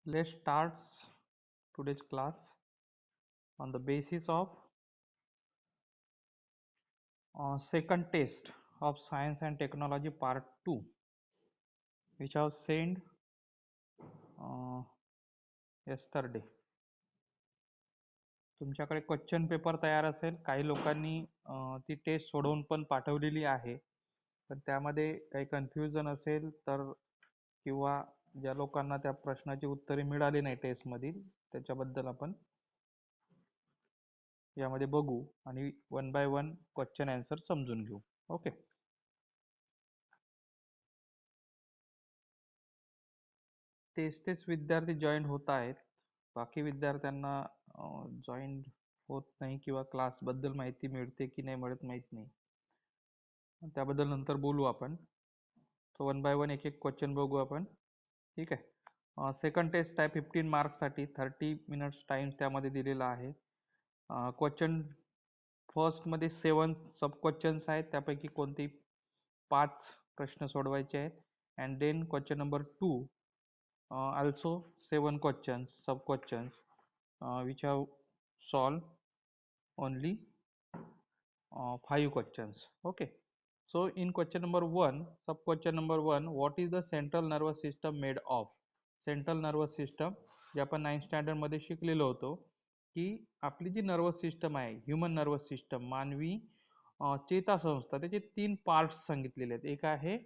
Let's start today's class on the basis of second test of science and technology part 2, which I was sent uh, yesterday. तुमच्याकडे question paper तयार असेल. काही लोकांनी ती taste सोडवून पण पाठवलेली आहे. तर त्यामध्ये काही कन्फ्युजन असेल तर किंवा ज्या लोकांना त्या प्रश्नाची उत्तरे मिळाली नाही टेस्टमधील त्याच्याबद्दल आपण यामध्ये बघू आणि one by one question answer समजून घेऊ. ओके. तेच विद्यार्थी जॉईन होत आहेत. बाकी विद्यार्थ्यांना जॉईन होत नाही किंवा क्लासबद्दल माहिती मिळते की नाही मिळत माहीत नाही. त्याबद्दल नंतर बोलू आपण. तो वन बाय वन एक एक क्वेश्चन बघू आपण. ठीक आहे. सेकंड टेस्ट आहे 15 मार्क्ससाठी. 30 मिनिट्स टाइम त्यामध्ये दिलेला आहे. क्वेश्चन फर्स्टमध्ये 7 सब क्वेश्चन्स आहेत. त्यापैकी कोणते 5 प्रश्न सोडवायचे आहेत. And then question number 2 also 7 questions sub questions which have solved only 5 questions. Okay, so in question number 1, sub question number 1, what is the central nervous system made of? Central nervous system जे आपण 9th standard मध्ये शिकलेलो होतो की आपली जी nervous system आहे, human nervous system, मानवी चेतासंस्था, त्याचे 3 पार्ट्स सांगितलेले आहेत. एक आहे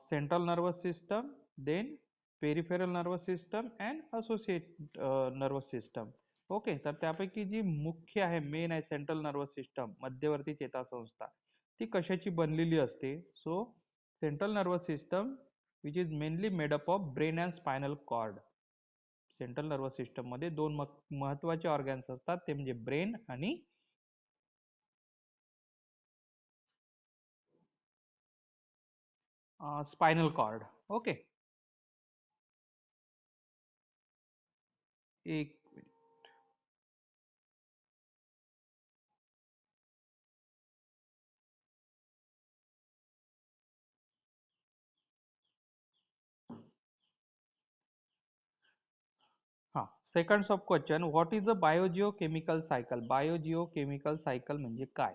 central nervous system, then peripheral nervous system and associate nervous system. Okay, तर त्यापैकी जी मुख्य आहे, मेन आहे सेंट्रल नर्वस सिस्टम, मध्यवर्ती चेतासंस्था, ती कशाची बनलेली असते? So central nervous system which is mainly made up of brain and spinal cord. Central nervous system मध्ये दोन महत्वाचे ऑर्गन्स असतात, ते म्हणजे ब्रेन आणि स्पायनल कॉर्ड. ओके, एक हां, second sub question, what is a biogeochemical cycle? Biogeochemical cycle म्हणजे काय?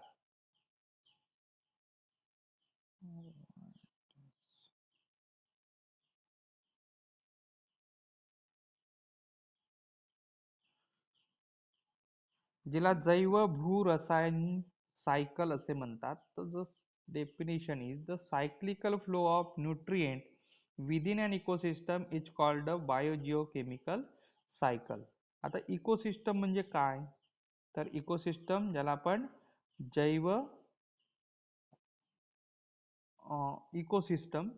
जिला जैव भू रसायन सायकल असे म्हणतात. तर the definition is the cyclical flow of nutrient within an ecosystem is called a biogeochemical cycle. आता इकोसिस्टम म्हणजे काय? तर इकोसिस्टम ज्याला आपण जैव इकोसिस्टम,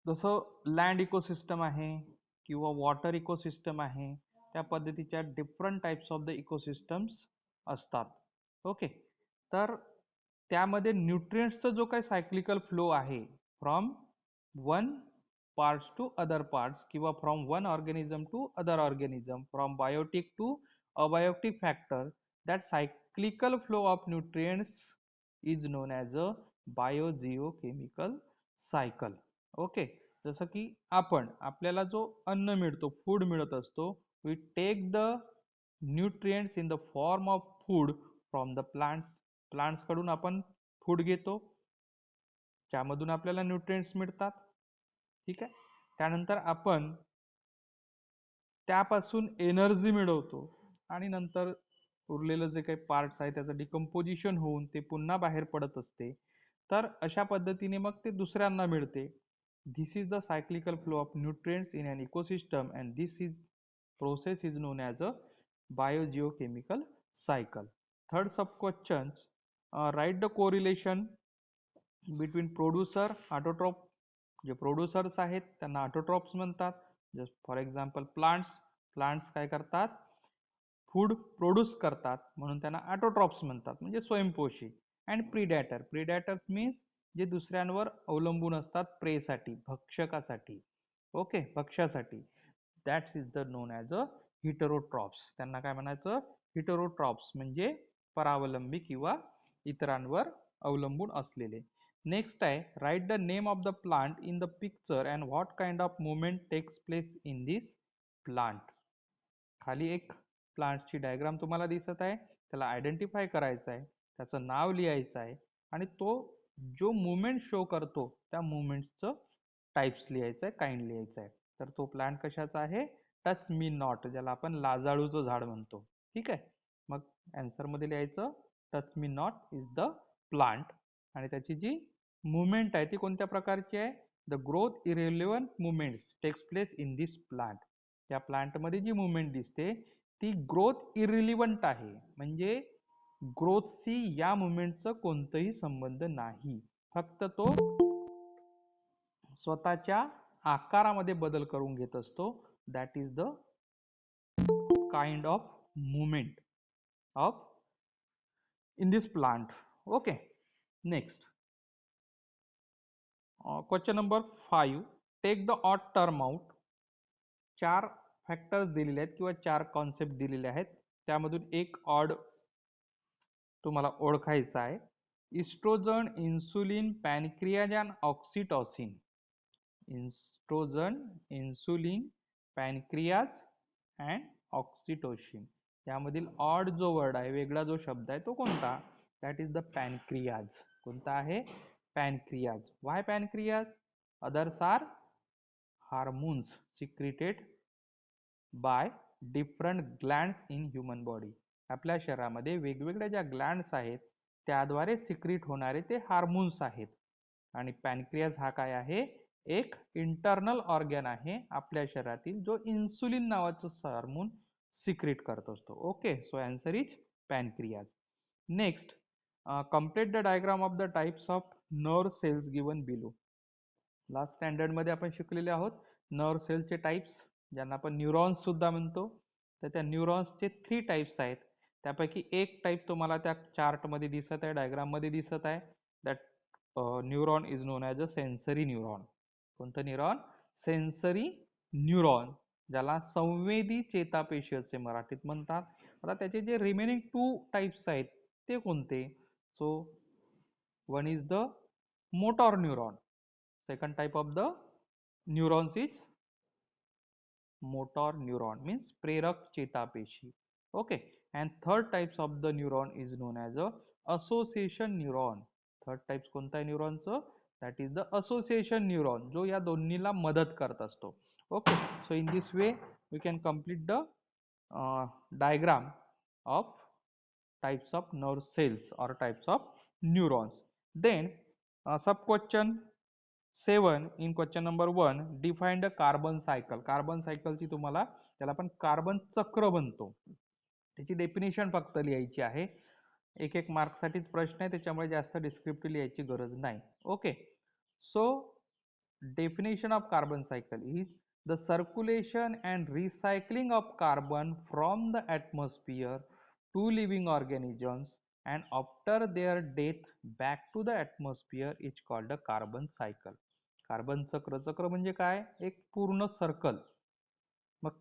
जसं लँड इकोसिस्टम आहे किंवा वॉटर इकोसिस्टम आहे, त्या पद्धतीच्या different types of the ecosystems असतात. ओके, तर त्यामध्ये न्यूट्रिएंट्सचा जो काही सायक्लिकल फ्लो आहे from one parts to other parts किंवा from one organism to other organism, from biotic to abiotic factor, that cyclical flow of nutrients is known as a biogeochemical cycle. Okay, जसं की आपल्याला जो अन्न मिळतो, food मिळत असतो, we take the nutrients in the form of food from the plants. Plants कडून आपण फूड घेतो, त्यामधून आपल्याला न्यूट्रिएंट्स मिळतात. ठीक आहे. त्यानंतर आपण त्यापासून एनर्जी मिळवतो आणि नंतर उरलेलं जे काही पार्ट्स आहे त्याचं डिकम्पोजिशन होऊन ते पुन्हा बाहेर पडत असते. तर अशा पद्धतीने मग ते दुसऱ्यांना मिळते. This is the cyclical flow of nutrients in an ecosystem, and this is process is known as a biogeochemical cycle. Third sub questions, write the correlation between producer autotroph. जे प्रोड्युसर्स आहेत त्यांना ऑटोट्रॉप्स म्हणतात. Just for example plants काय करतात? Food produce करतात, म्हणून त्यांना autotrophs म्हणतात, म्हणजे स्वयंपोषी. अँड प्रिडॅटर्स मीन्स जे दुसऱ्यांवर अवलंबून असतात प्रेसाठी, भक्षकासाठी. ओके, भक्ष्यासाठी. That is the known as a heterotrophs. त्यांना काय म्हणायचं? हिटरोट्रॉप्स म्हणजे परावलंबी किंवा इतरांवर अवलंबून असलेले. नेक्स्ट आहे write the name of the plant in the picture and what kind of movement takes place in this plant. खाली एक प्लांटची डायग्राम तुम्हाला दिसत आहे, त्याला आयडेंटिफाय करायचं आहे, त्याचं नाव लिहायचं आहे आणि तो जो मुवमेंट शो करतो त्या मुवमेंट्सचं टाइप्स लिहायचं आहे, काइंड लिहायचं आहे. तर तो प्लांट कशाचा आहे? टच मी नॉट, ज्याला आपण लाजाळूचं झाड म्हणतो. ठीक आहे. मग आन्सर मध्ये लिहायचं touch me not is the plant आणि त्याची जी मुवमेंट आहे ती कोणत्या प्रकारची आहे? The growth irrelevant movements takes place in this plant. त्या प्लांटमध्ये जी मुवमेंट दिसते ती ग्रोथ इरिलिव्हंट आहे, म्हणजे ग्रोथशी या मुवमेंटचं कोणतंही संबंध नाही, फक्त तो स्वतःच्या आकारामध्ये बदल करून घेत असतो. That is the kind of movement of in this plant. Okay. Next question number 5. Take the odd term out. 4 factors दिलेले आहेत किंवा 4 कॉन्सेप्ट दिलेले आहेत, त्यामधून एक ऑड तुम्हाला ओळखायचा आहे. इस्ट्रोजन, इन्सुलिन, पॅनक्रियाज आणि oxytocin. Oestrogen, insulin, pancreas and oxytocin. यामधील ऑड जो वर्ड आहे, वेगळा जो शब्द आहे तो कोणता? That is the pancreas. कोणता आहे? Pancreas. Why pancreas? Others are hormones secreted by different glands in human body. आपल्या शरीरामध्ये वेगवेगळ्या ज्या ग्लँड्स आहेत त्याद्वारे सिक्रीट होणारे ते हार्मोन्स आहेत. आणि पॅनक्रियाज हा काय आहे? एक इंटरनल ऑर्गन आहे आपल्या शरीरातील, जो इन्सुलिन नावाचं हार्मोन सिक्रेट करत असतो. Okay, so answer is pancreas. Next, complete the diagram of the types of nerve cells given below. Last standard मध्ये आपण शिकलेले आहोत नर्व सेलचे टाइप्स, ज्यांना आपण न्यूरॉन्स सुद्धा म्हणतो. तर त्या न्यूरॉन्सचे 3 टाइप्स आहेत. त्यापैकी एक टाइप तुम्हाला त्या चार्ट मध्ये दिसत आहे, डायग्राम मध्ये दिसत आहे. That neuron is known as a sensory neuron. कोणतं न्यूरॉन? सेन्सरी न्यूरॉन, ज्याला संवेदी चेतापेशी असे मराठीत म्हणतात. आता त्याचे जे रिमेनिंग 2 टाइप्स आहेत ते कोणते? So one is the motor neuron. Second type of the neurons is motor neuron, means प्रेरक चेतापेशी. Okay, and third types of the neuron is known as a association neuron. Third types कोणता आहे न्यूरॉनचं? That is the association neuron, जो या दोन्हीला मदत करत असतो. Okay, so in this way we can complete the diagram of types of nerve cells or types of neurons. Then sub question 7 in question number 1, define the carbon cycle. Carbon सायकलची तुम्हाला, त्याला आपण कार्बन चक्र बनतो, त्याची definition फक्त लिहायची आहे. एक एक मार्क साठीच प्रश्न आहे, त्याच्यामुळे जास्त डिस्क्रिप्टिव्ह लिहायची गरज नाही. Okay, so definition of carbon cycle is the circulation and recycling of carbon from the atmosphere to living organisms and after their death back to the atmosphere is called a carbon cycle. Carbon चक्र. चक्र म्हणजे काय? एक पूर्ण circle. मग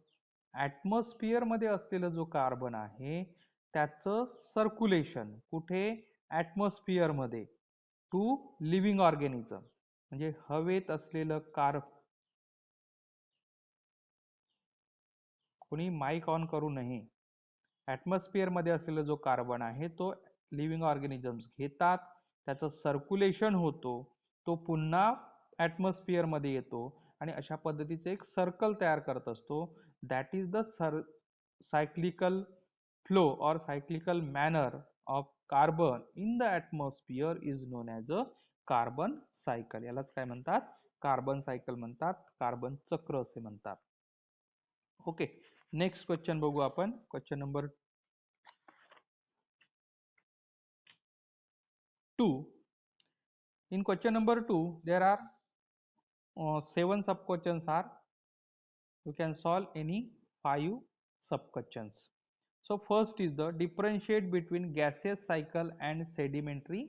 atmosphere मध्ये असलेला जो कार्बन आहे त्याचं सर्क्युलेशन कुठे? ॲटमॉस्फिअर मध्ये टू लिव्हिंग ऑर्गॅनिझम, म्हणजे हवेत असलेलं कोणी माईक ऑन करू नये. ॲटमॉस्फिअर मध्ये असलेला जो कार्बन आहे तो लिव्हिंग ऑर्गॅनिझम्स घेतात, त्याचं सर्क्युलेशन होतो, तो पुन्हा ॲटमॉस्फिअर मध्ये येतो आणि अशा पद्धतीचे एक सर्कल तयार करत असतो. That is the cyclical flow और cyclical manner of carbon in the atmosphere is known as a carbon cycle. यालाच काय म्हणतात? कार्बन सायकल म्हणतात, कार्बन चक्र असे म्हणतात. ओके, नेक्स्ट क्वेश्चन बघू आपण. Question number 2. In question number 2, there are 7 sub questions are. You can solve any 5 sub questions. So first is the differentiate between gaseous cycle and sedimentary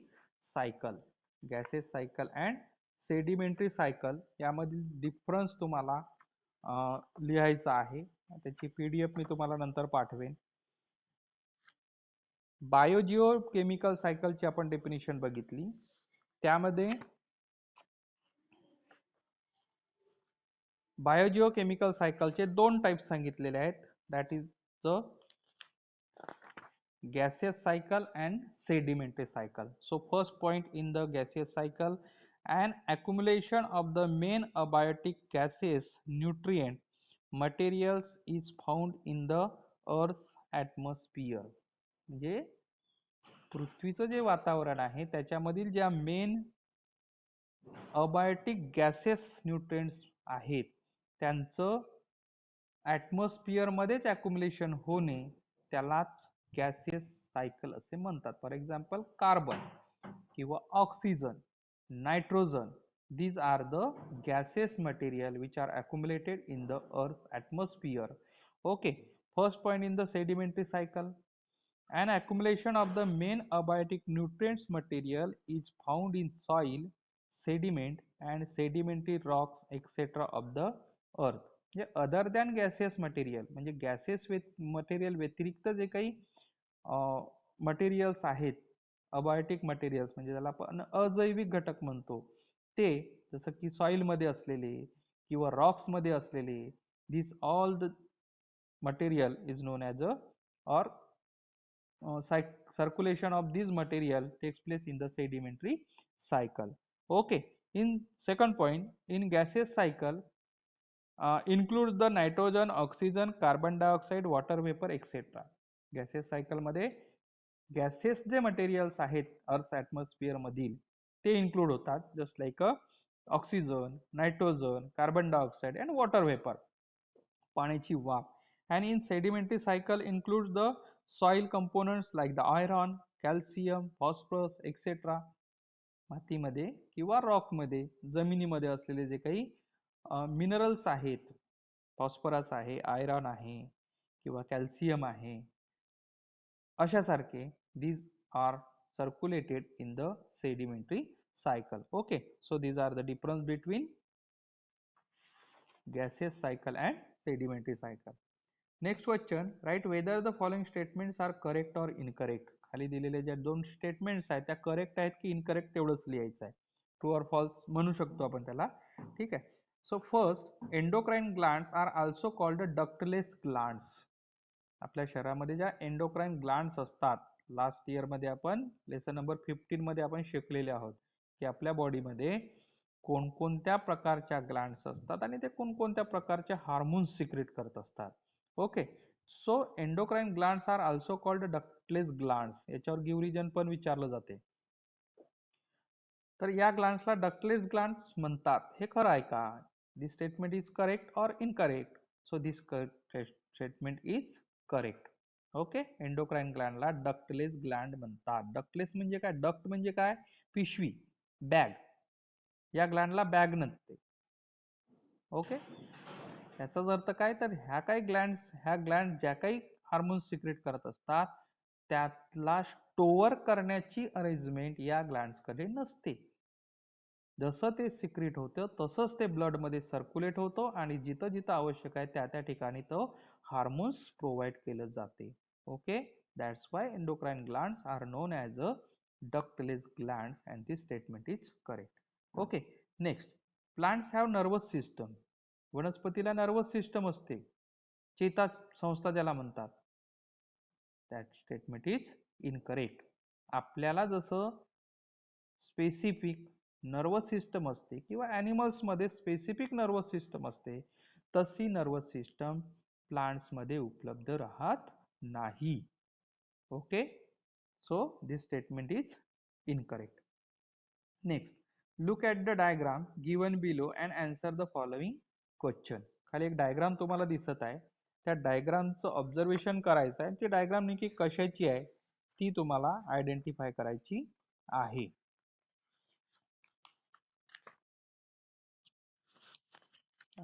cycle. Gaseous cycle and sedimentary cycle यामधील difference तुम्हाला लिहायचा आहे. त्याची PDF मी तुम्हाला नंतर पाठवेन. Biogeo chemical सायकलची आपण डेफिनेशन बघितली. त्यामध्ये बायोजिओकेमिकल सायकलचे दोन टाइप सांगितलेले आहेत. That is the gaseous cycle and sedimentary cycle. So first point in the gaseous cycle, an accumulation of the main abiotic gaseous nutrient materials is found in the earth's atmosphere. म्हणजे पृथ्वीचं जे वातावरण आहे त्याच्यामधील ज्या main abiotic gases nutrients आहेत त्यांचं atmosphere मध्येच ॲक्युमुलेशन होणे त्यालाच गॅसियस सायकल असे म्हणतात. फॉर एक्झाम्पल कार्बन किंवा oxygen, nitrogen, these are the gaseous material which are accumulated in the earth's atmosphere. Okay, first point in the sedimentary cycle, an accumulation of the main abiotic nutrients material is found in soil, sediment and sedimentary rocks etc. of the earth. म्हणजे other than gaseous material, म्हणजे gaseous material व्यतिरिक्त जे काही materials आहेत, abiotic materials म्हणजे ज्याला आपण अजैविक घटक म्हणतो, ते जसं की सॉइलमध्ये असलेले किंवा रॉक्समध्ये असलेले, this all the material is known as a और circulation of these material takes place in the sedimentary cycle. Okay, in second point, in gaseous cycle includes the nitrogen, oxygen, carbon dioxide, water vapor etc. gaseous cycle मध्ये gases जे materials आहेत अर्थ atmosphere मधील ते include होतात, just like oxygen, nitrogen, carbon dioxide and water vapor, पाण्याची वाफ. and in sedimentary cycle includes the soil components like the iron, calcium, phosphorus etc. मातीमध्ये किंवा रॉकमध्ये, जमिनीमध्ये असलेले जे काही मिनरल्स आहेत, फॉस्फरस आहे, आयरन आहे किंवा कॅल्शियम आहे, अशासारखे these are circulated in the sedimentary cycle. Okay, so these are the difference between gaseous cycle and sedimentary cycle. Next question, write whether the following statements are correct or incorrect. खाली दिलेले ज्या दोन statements आहेत त्या correct आहेत की incorrect तेवढंच लिहायचं आहे. ट्रू और फॉल्स म्हणू शकतो आपण त्याला. ठीक आहे. So first, endocrine glands are also called ductless glands. आपल्या शरीरामध्ये ज्या एंडोक्राइन ग्लँड्स असतात, लास्ट इयरमध्ये आपण लेसन नंबर 15 मध्ये आपण शिकलेले आहोत की आपल्या बॉडीमध्ये कोणकोणत्या प्रकारच्या ग्लँड्स असतात आणि ते कोणकोणत्या प्रकारचे हार्मोन्स सिक्रेट करत असतात. Okay, so endocrine glands are also called ductless glands. याच्यावर गिव रिजन पण विचारलं जाते. तर या ग्लँड्सला डक्टलेस ग्लँड्स म्हणतात. हे खरं आहे का? दिस स्टेटमेंट इज करेक्ट और incorrect? So this statement is correct. Okay, endocrine ग्लँडला डक्टलेस ग्लँड म्हणतात. डक्टलेस म्हणजे काय? डक्ट म्हणजे काय? पिशवी, बॅग. या ग्लँडला बॅग नसते. ओके, याचाच अर्थ काय? तर ह्या ग्लँड ज्या काही हार्मोन्स सिक्रेट करत असतात त्यातला स्टोअर करण्याची अरेंजमेंट या ग्लँड्सकडे नसते. जसं ते सिक्रेट होतं तसंच ते ब्लडमध्ये सर्क्युलेट होतं आणि जिथं जिथं आवश्यक आहे त्या त्या ठिकाणी तो हार्मोन्स प्रोव्हाइड केलं जाते. Okay, that's why endocrine glands are known as a ductless glands and this statement is correct. Okay, next, plants have nervous system. वनस्पतीला नर्वस सिस्टम असते, चेता संस्था ज्याला म्हणतात. That statement is incorrect. आपल्याला जसं स्पेसिफिक नर्वस सिस्टम असते किंवा ॲनिमल्समध्ये स्पेसिफिक नर्वस सिस्टम असते, तशी नर्वस सिस्टम प्लांट्समध्ये उपलब्ध राहत नाही. Okay, so this statement is incorrect. Next, look at the diagram given below and answer the following question. खाली एक डायग्राम तुम्हाला दिसत आहे, त्या डायग्रामचं ऑब्झर्वेशन करायचं आहे. ती डायग्राम नेमकी कशाची आहे ती तुम्हाला आयडेंटिफाय करायची आहे.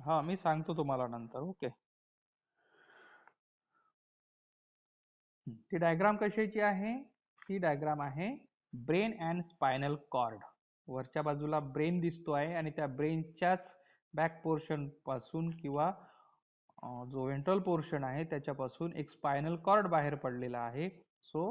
हा, मी सांगतो तुम्हाला नंतर. ओके, ती डायग्राम कशाची आहे? ती डायग्राम आहे ब्रेन अँड स्पायनल कॉर्ड. वरच्या बाजूला ब्रेन दिसतो आहे आणि त्या ब्रेनच्याच बॅक पोर्शन पासून किंवा जो वेंट्रल पोर्शन आहे त्याच्यापासून एक स्पायनल कॉर्ड बाहेर पडलेला आहे. सो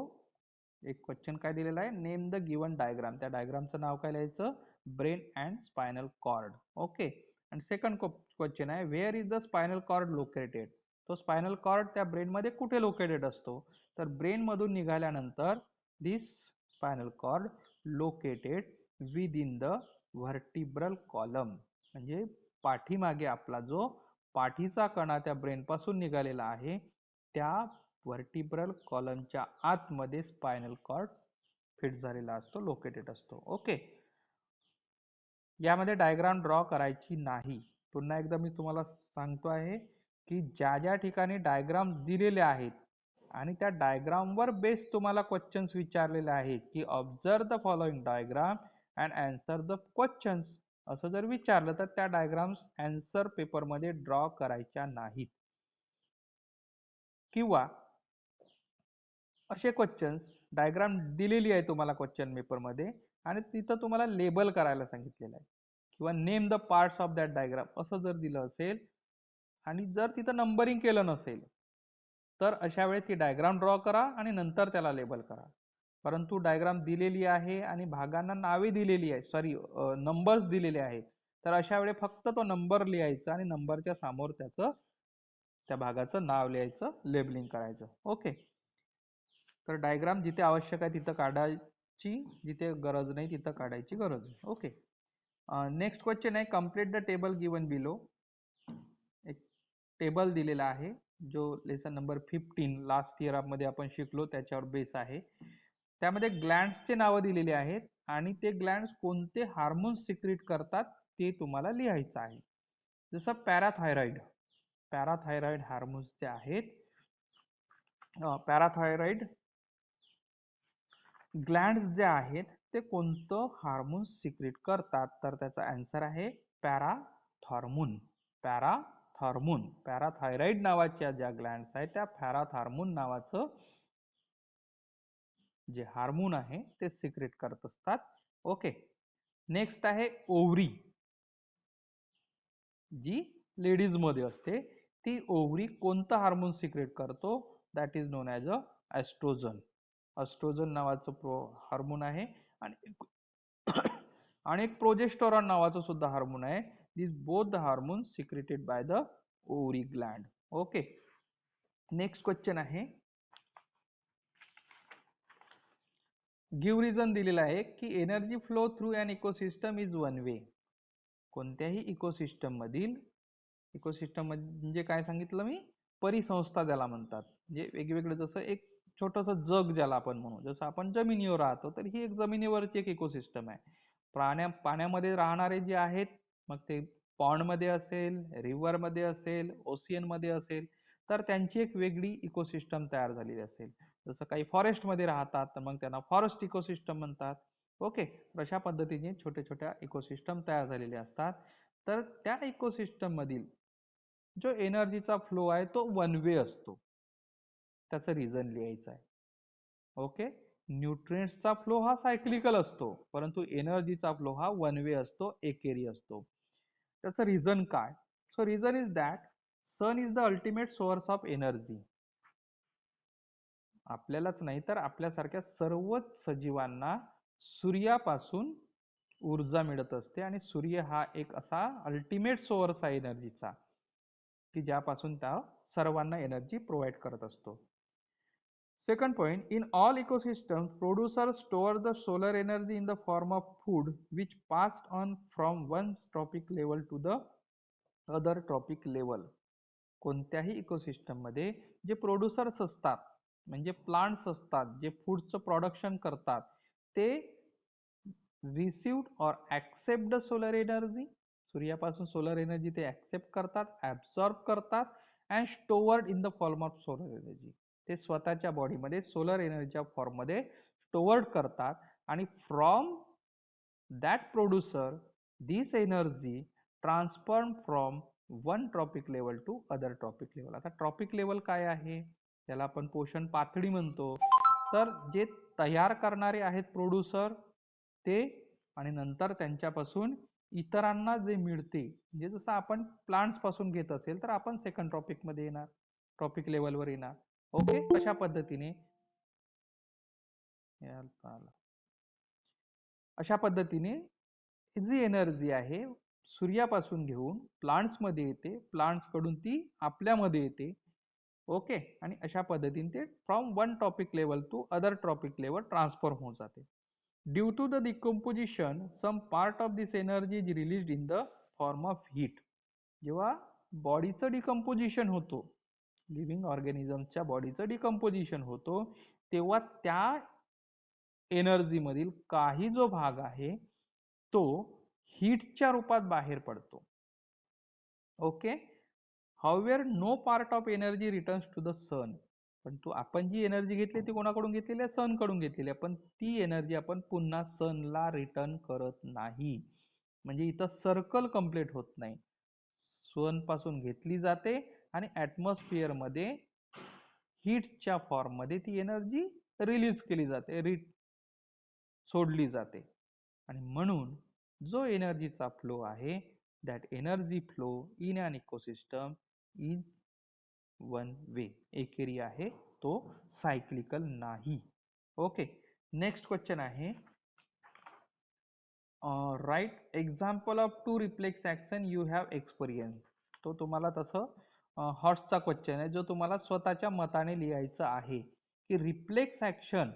एक क्वेश्चन काय दिलेला आहे, नेम द गिवन डायग्राम. त्या डायग्रामचं नाव काय लिहायचं, brain and spinal cord. Okay. आणि सेकंड क्वेश्चन आहे, where is the spinal cord located. तो स्पायनल कॉर्ड त्या ब्रेन मध्ये कुठे लोकेटेड असतो, तर ब्रेन मधून निघाल्यानंतर this spinal cord located within the vertebral column. म्हणजे पाठीमागे आपला जो पाठीचा कणा त्या ब्रेन पासून निघालेला आहे, त्या व्हर्टिब्रल कॉलमच्या आतमध्ये स्पायनल कॉर्ड फिट झालेला असतो, लोकेटेड असतो. ओके. यामध्ये डायग्राम ड्रॉ करायची नाही. पुन्हा एकदा मी तुम्हाला सांगतो आहे की ज्या ज्या ठिकाणी डायग्राम दिलेले आहेत आणि त्या डायग्रामवर बेस तुम्हाला क्वेश्चन्स विचारलेले आहेत की observe the following diagram and answer the questions, असं जर विचारलं तर त्या डायग्राम्स आन्सर पेपरमध्ये ड्रॉ करायच्या नाहीत. किंवा असे क्वेश्चन्स, डायग्राम दिलेली आहे तुम्हाला क्वेश्चन पेपरमध्ये आणि तिथं तुम्हाला लेबल करायला सांगितलेलं आहे किंवा name the parts of that diagram असं जर दिलं असेल आणि जर तिथं नंबरिंग केलं नसेल तर अशा वेळेस ती डायग्राम ड्रॉ करा आणि नंतर त्याला लेबल करा. परंतु डायग्राम दिलेली आहे आणि भागांना नावे दिलेली आहे, सॉरी नंबर्स दिलेले आहेत, तर अशा वेळी फक्त तो नंबर लिहायचा आणि नंबरच्या समोर त्याचं त्या भागाचं नाव लिहायचं, लेबलिंग करायचं. ओके. तर डायग्राम जिथे आवश्यक आहे तिथं काढायची, जिथे गरज नाही तिथं काढायची गरज नाही. ओके. नेक्स्ट क्वेश्चन आहे, complete the table given below. एक टेबल दिलेला आहे जो लेसन नंबर 15 लास्ट इयर मध्ये आपण शिकलो त्याच्यावर बेस आहे. त्यामध्ये ग्लँड्सचे नावं दिलेली आहेत आणि ते ग्लँड्स कोणते हार्मोन्स सिक्रेट करतात ते तुम्हाला लिहायचं आहे. जसं पॅराथायरॉइड, पॅराथायरॉइड हार्मोन्स जे आहेत, पॅराथायरॉइड ग्लँड्स जे आहेत ते कोणतं हार्मोन सिक्रेट करतात, तर त्याचा आन्सर आहे पॅराथॉर्मोन. पॅराथॉर्मोन, पॅराथायरॉइड नावाच्या ज्या ग्लँड्स आहेत त्या पॅराथॉर्मोन नावाचं जे हार्मोन आहे ते सिक्रेट करत असतात. ओके. नेक्स्ट आहे ओव्हरी, जी लेडीज मध्ये असते. ती ओव्हरी कोणतं हार्मोन सिक्रेट करतो, that is known as a oestrogen. Oestrogen नावाचं हार्मोन आहे आणि एक प्रोजेस्टेरॉन नावाचं सुद्धा हार्मोन आहे. This both the hormone secreted by the ovary gland. Okay. Next question आहे, गिव्ह रिझन दिलेला आहे की energy flow through an ecosystem is one way. कोणत्याही इकोसिस्टम मधील, इकोसिस्टम म्हणजे काय सांगितलं मी, परिसंस्था ज्याला म्हणतात. म्हणजे वेगवेगळे, जसं एक छोटंसं जग ज्याला आपण म्हणू, जसं आपण जमिनीवर राहतो तर ही एक जमिनीवरची एक इकोसिस्टम आहे. पाण्यामध्ये राहणारे जे आहेत, मग ते पॉन्ड मध्ये असेल, रिव्हर मध्ये असेल, ओशियन मध्ये असेल, तर त्यांची एक वेगळी इकोसिस्टम तयार झालेली असेल. जसं काही फॉरेस्ट मध्ये राहतात तर मग त्यांना फॉरेस्ट इकोसिस्टम म्हणतात. ओके. अशा पद्धतीने छोट्या छोट्या इकोसिस्टम तयार झालेले असतात. तर त्या इकोसिस्टम मधील जो एनर्जीचा फ्लो आहे तो वन वे असतो, त्याचं रिझन लिहायचं आहे. ओके. न्यूट्रिएंट्सचा फ्लो हा सायक्लिकल असतो, परंतु एनर्जीचा फ्लो हा वन वे असतो, एकेरी असतो. त्याचं रिझन काय? So reason is that sun is the ultimate source of energy. आपल्यालाच नाही तर आपल्यासारख्या सर्वच सजीवांना सूर्यापासून ऊर्जा मिळत असते आणि सूर्य हा एक असा अल्टिमेट सोर्स आहे एनर्जीचा की ज्यापासून त्या सर्वांना एनर्जी प्रोव्हाइड करत असतो. Second point, in all ecosystems, producers store the solar energy in the form of food, which passed on from one trophic level to the other trophic level. कोणत्याही ecosystem मध्ये जे प्रोड्युसर्स असतात, म्हणजे plants असतात, जे फूडचं प्रोडक्शन करतात, ते रिसिव्ड और ऍक्सेप्ट द सोलर एनर्जी, सूर्यापासून सोलर एनर्जी ते ऍक्सेप्ट करतात, ऍब्सॉर्ब करतात and stored in the form of solar energy. ते स्वतःच्या बॉडीमध्ये सोलर एनर्जीच्या फॉर्ममध्ये स्टोअर्ड करतात आणि from that producer this energy transform from one trophic level to other trophic level. आता ट्रॉपिक लेवल काय आहे, त्याला आपण पोषण पातळी म्हणतो. तर जे तयार करणारे आहेत प्रोड्युसर ते, आणि नंतर त्यांच्यापासून इतरांना जे मिळते, म्हणजे जसं आपण प्लांट्स पासून घेत असेल तर आपण सेकंड ट्रॉपिक मध्ये येणार, ट्रॉपिक लेवलवर येणार. ओके. अशा पद्धतीने अशा पद्धतीने जी एनर्जी आहे सूर्यापासून घेऊन प्लांट्स मध्ये येते, प्लांट्स कडून ती आपल्यामध्ये येते. ओके, आणि अशा पद्धतीने ते from one topic level to other topic level transform होत जाते. Due to the decomposition some part of this energy is release in the form of heat. जेव्हा बॉडीचं डिकम्पोजिशन होतो, लिव्हिंग ऑर्गॅनिझमच्या बॉडीचं डिकम्पोजिशन होतो, तेव्हा त्या एनर्जी मधील काही जो भाग आहे तो हीटच्या रूपात बाहेर पडतो. Okay, however no part of energy returns to the sun. पण आपण जी एनर्जी घेतली ती कोणाकडून घेतलेली आहे? सन कडून घेतलेली आहे. पण ती एनर्जी आपण पुन्हा सनला रिटर्न करत नाही. म्हणजे इथं सर्कल कंप्लीट होत नाही. सन पासून घेतली जाते आणि ऍटमॉस्फिअर मध्ये हीटच्या फॉर्म मध्ये ती एनर्जी रिलीज केली जाते, सोडली जाते. आणि म्हणून जो एनर्जीचा फ्लो आहे, that energy flow in an ecosystem is one way, एकेरी आहे, तो सायक्लिकल नाही. ओके, नेक्स्ट क्वेश्चन आहे, write example of two reflex action you have experience. तो तुम्हाला तसं हॉट्सचा क्वेश्चन आहे, जो तुम्हाला स्वतःच्या मताने लिहायचा आहे की रिफ्लेक्स ऍक्शन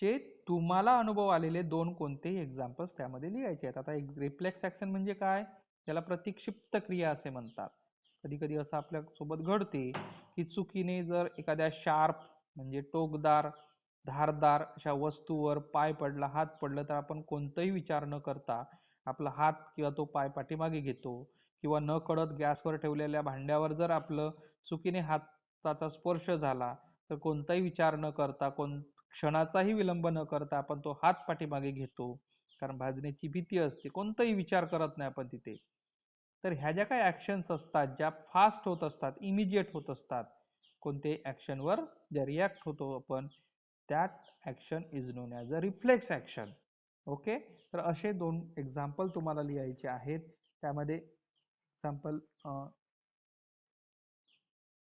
चे तुम्हाला अनुभव आलेले दोन कोणतेही एक्झाम्पल्स त्यामध्ये लिहायचे आहेत. आता रिफ्लेक्स ऍक्शन म्हणजे काय? त्याला प्रतिक्षिप्त क्रिया असे म्हणतात. कधी कधी असं आपल्या सोबत घडते की चुकीने जर एखाद्या शार्प म्हणजे टोकदार, धारदार अशा वस्तूवर पाय पडला, हात पडला, तर आपण कोणताही विचार न करता आपला हात किंवा तो पाय पाठीमागे घेतो. किंवा न कळत गॅसवर ठेवलेल्या भांड्यावर जर आपलं चुकीने हाताचा स्पर्श झाला, तर कोणताही विचार न करता, क्षणाचाही विलंब न करता आपण तो हात पाठीमागे घेतो, कारण भाजण्याची भीती असते. कोणताही विचार करत नाही आपण तिथे. तर ह्या ज्या काही ऍक्शन्स असतात, ज्या फास्ट होत असतात, इमिजिएट होत असतात, कोणत्याही ऍक्शनवर ज्या रिॲक्ट होतो आपण, that action is known as a reflex action. Okay, तर असे दोन एक्झाम्पल तुम्हाला लिहायचे आहेत. त्यामध्ये example,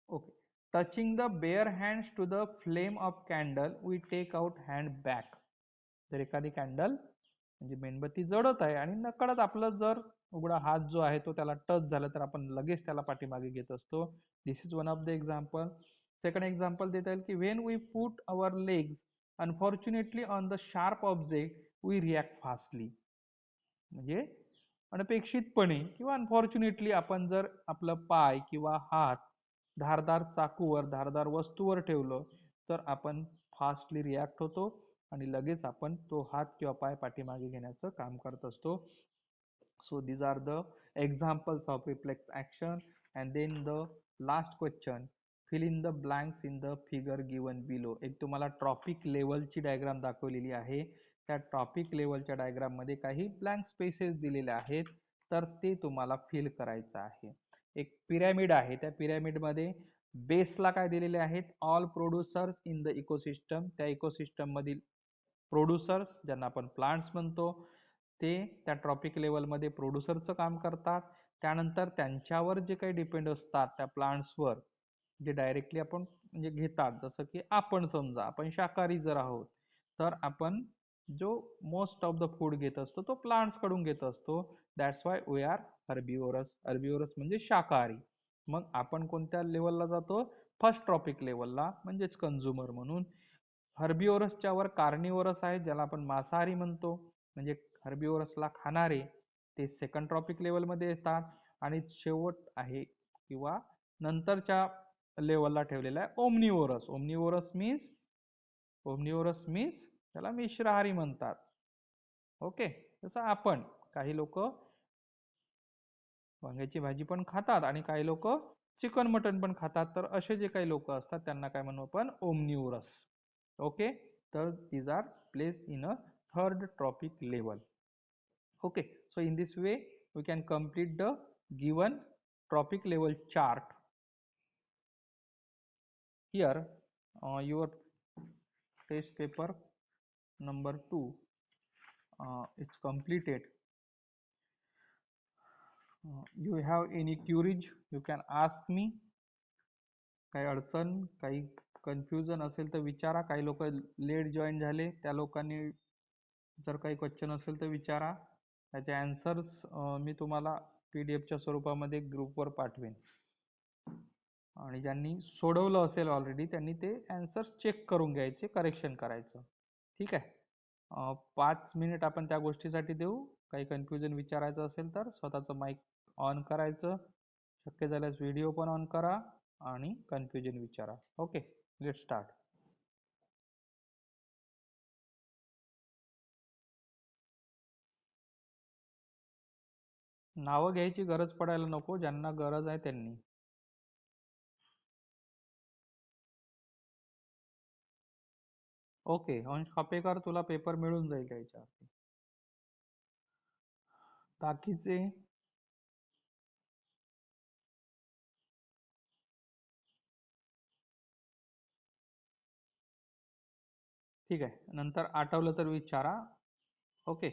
okay, touching the bare hands to the flame of candle we take out hand back. जर एखादी कॅन्डल म्हणजे मेणबत्ती जळत आहे आणि नकळत आपलं जर उघडा हात जो आहे तो त्याला टच झाला, तर आपण लगेच त्याला पाठीमागे घेत असतो. This is one of the example. Second example देता येईल की when we put our legs unfortunately on the sharp object we react fastly. म्हणजे अनपेक्षितपणे किंवा अनफॉर्च्युनेटली आपण जर आपलं पाय किंवा हात धारदार चाकूवर, धारदार वस्तूवर ठेवलं, तर आपण फास्टली रिॲक्ट होतो आणि लगेच आपण तो हात किंवा पाय पाठीमागे घेण्याचं काम करत असतो. So these are the examples of reflex action. And then the last question, fill in the blanks in the figure given below. एक तुम्हाला ट्रॉपिक लेवलची डायग्राम दाखवलेली आहे. त्या ट्रॉपिक लेवलच्या डायग्राम मध्ये काही ब्लँक स्पेसेस दिलेले आहेत, तर ते तुम्हाला फिल करायचं आहे. एक पिरॅमिड आहे, त्या पिरॅमिड मध्ये बेसला काय दिलेले आहेत? All producers in the ecosystem. त्या इकोसिस्टम मधील प्रोड्युसर्स, ज्यांना आपण प्लांट्स म्हणतो, ते त्या ट्रॉपिक लेवलमध्ये प्रोड्युसरचं काम करतात. त्यानंतर त्यांच्यावर जे काही डिपेंड असतात त्या प्लांट्सवर, जे डायरेक्टली आपण म्हणजे घेतात, जसं की आपण समजा आपण शाकाहारी जर आहोत, तर आपण जो मोस्ट ऑफ द फूड घेत असतो तो प्लांट्स कडून घेत असतो. That's why we are herbivorous. Herbivorous म्हणजे शाकाहारी. मग आपण कोणत्या लेवलला जातो? फर्स्ट ट्रॉपिक लेवलला, म्हणजेच कंझ्युमर म्हणून. हर्बिवोरसच्या वर कार्निवोरस आहे, ज्याला आपण मांसाहारी म्हणतो. म्हणजे हर्बिवोरसला खाणारे ते सेकंड ट्रॉपिक लेवलमध्ये येतात. आणि शेवट आहे किंवा नंतरच्या लेवलला ठेवलेला आहे ओमनिवोरस. ओमनिवोरस मीन्स त्याला मिश्राहारी म्हणतात. ओके, तसं आपण काही लोक वांग्याची भाजी पण खातात आणि काही लोक चिकन मटन पण खातात. तर असे जे काही लोक असतात त्यांना काय म्हणू आपण? ओमनिवोरस. ओके, तर these are place in a third trophic level. Okay, so in this way we can complete the given tropic level chart. Here your test paper number 2 it's completed. You have any queries, you can ask me. काही अडचण, काही confusion असेल तर विचारा. काही लोक late join झाले, त्या लोकांनी जर काही क्वेश्चन असेल तर विचारा. त्याचे आन्सर्स मी तुम्हाला PDF च्या स्वरूपामध्ये ग्रुपवर पाठवेन. आणि ज्यांनी सोडवलं असेल ऑलरेडी त्यांनी ते आन्सर्स चेक करून घ्यायचे, करेक्शन करायचं. ठीक आहे. 5 मिनिट आपण त्या गोष्टीसाठी देऊ. काही कन्फ्युजन विचारायचं असेल तर स्वतःचं माईक ऑन करायचं, शक्य झाल्यास व्हिडिओ पण ऑन करा आणि कन्फ्युजन विचारा. Okay, let start. नावं घ्यायची गरज पडायला नको, ज्यांना गरज आहे त्यांनी. ओके, अंश खापेकर, तुला पेपर मिळून जाईल याच्यावरती. बाकीचे ठीक आहे, नंतर आठवलं तर विचारा. ओके.